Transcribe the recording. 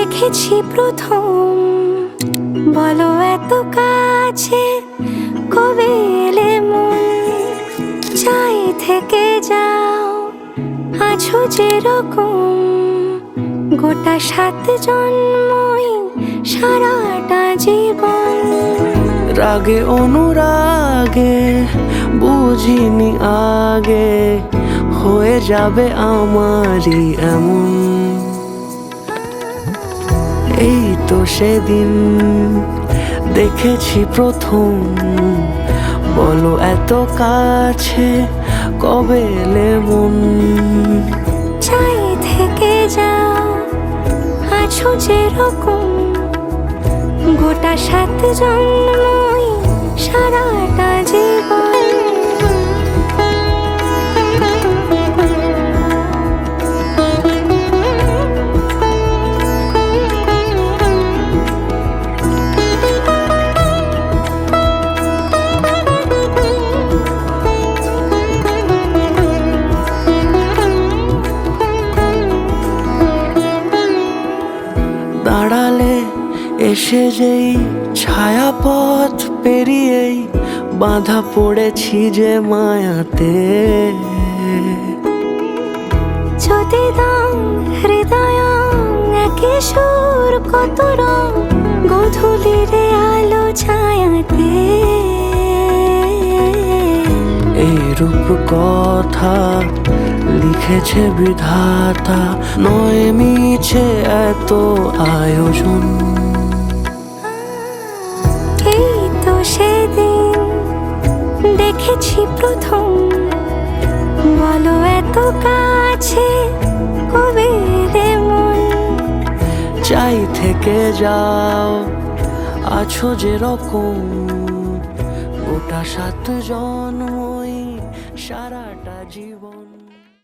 দেখেছি প্রথম, বলো এত কাছে কবে এলে মন। চাই থেকে যাও, আছো যেরকম, গোটা 7 জন্মই সারাটা জীবন। রাগে অনুরাগে বুঝিনি আগে, হয়ে যাবে আমারই এমন। এই তো সেদিন দেখেছি প্রথম, বলো এত কাছে কবে এলে মন। চাই থেকে যাও, আছো যেরকম, গোটা 7 জন্মই সারাটা জীবন। দাঁড়ালে এসে যেই ছায়াপথ পেরিয়েই বাঁধা পড়েছি যে মায়াতে। যদি দাও হৃদয় একে সুর কত রং, গধূলিরে আলো ছায়াতে। এই রূপ কথা লিখেছে বিধাতা, নয় মিছে এত আয়োজন। এই তো সেদিন দেখেছি প্রথম, বলো এত কাছে কবে এলে মন। চাই থেকে যাও, আছো যেরকম, গোটা 7 জন্মই সারাটা জীবন।